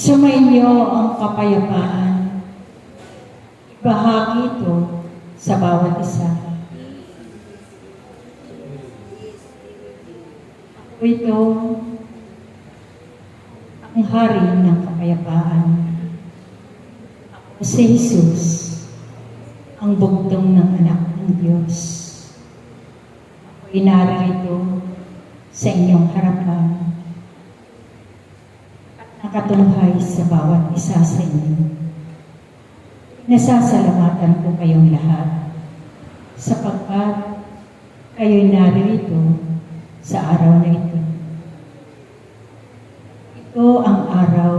Sumainyo ang kapayapaan. Ibahagi ito sa bawat isa. Ako ito ang hari ng kapayapaan. Ako si Jesus, ang bugtong ng anak ng Diyos. Ako'y narito sa inyong harapan. Nakatunghay sa bawat isa sa inyo. Nasasalamatan ko kayong lahat sapagkat kayo'y narito sa araw na ito. Ito ang araw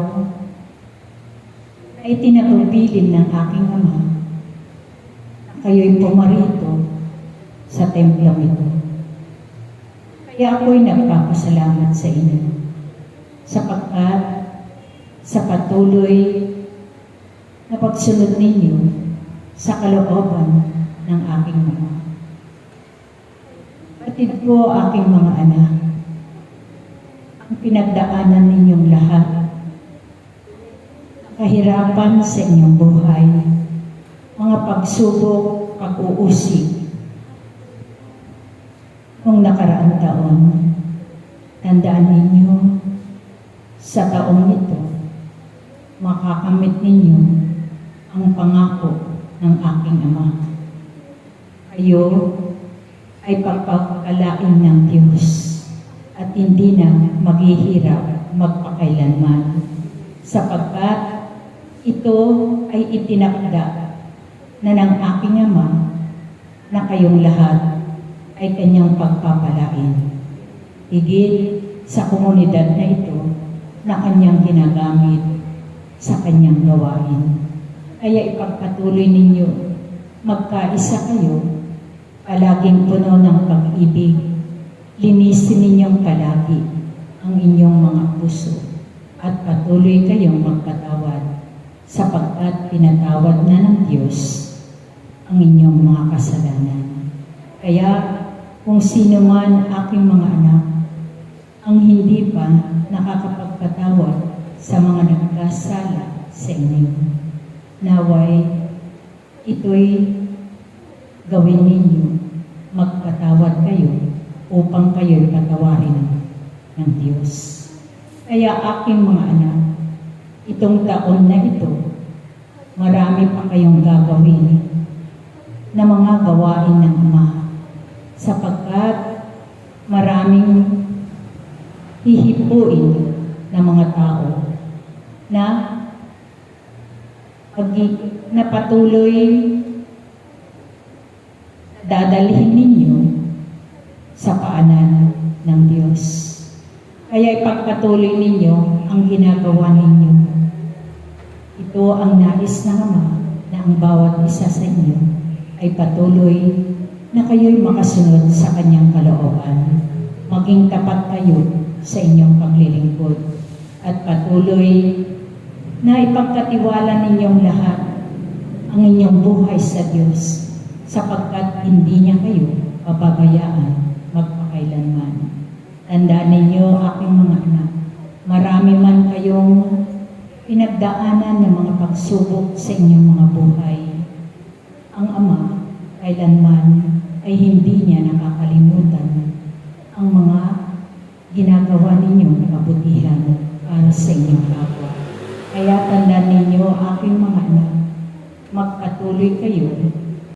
na itinatubilin ng aking Ama na kayo'y pumarito sa templong ito. Kaya ako'y nagpapasalamat sa inyo sapagkat sa patuloy na pagsunod ninyo sa kalooban ng aking Ama. Batid ko aking mga anak, ang pinagdaanan ninyong lahat, kahirapan sa inyong buhay, mga pagsubok, pag-uusig. Kung nakaraang taon, tandaan ninyo, sa taong ito, makakamit ninyo ang pangako ng aking Ama. Kayo ay pagpapakalain ng Diyos at hindi na maghihirap magpakailanman sapagkat ito ay itinakda na ng aking Ama na kayong lahat ay kanyang pagpapalain. Higit sa komunidad na ito na kanyang ginagamit sa kanyang gawain. Kaya ipagpatuloy ninyo, magkaisa kayo, palaging puno ng pag-ibig, linisin ninyong palagi ang inyong mga puso at patuloy kayong magpatawad sapagkat pinatawad na ng Diyos ang inyong mga kasalanan. Kaya kung sino man aking mga anak ang hindi pa nakakapagpatawad sa mga nagkasala sa inyo, naway ito'y gawin ninyo, magpatawad kayo upang kayo'y patawarin ng Diyos. Kaya aking mga anak, itong taon na ito, marami pa kayong gagawin na mga gawain ng Ama, sapagkat maraming hihipuin na mga tao na patuloy dadalhin ninyo sa paanan ng Diyos. Kaya ipagpatuloy ninyo ang ginagawa ninyo. Ito ang nais ng Ama na ang bawat isa sa inyo ay patuloy na kayo'y makasunod sa kanyang kalooban. Maging tapat kayo sa inyong paglilingkod at patuloy na ipagkatiwala ninyong lahat ang inyong buhay sa Diyos sapagkat hindi niya kayo pababayaan magpakailanman. Tandaan ninyo, aking mga anak, marami man kayong pinagdaanan ng mga pagsubok sa inyong mga buhay. Ang Ama, kailanman ay hindi niya nakakalimutan ang mga ginagawa ninyong kabutihan para sa inyong kapwa. Kaya tandaan ninyo, aking mga anak, magpatuloy kayo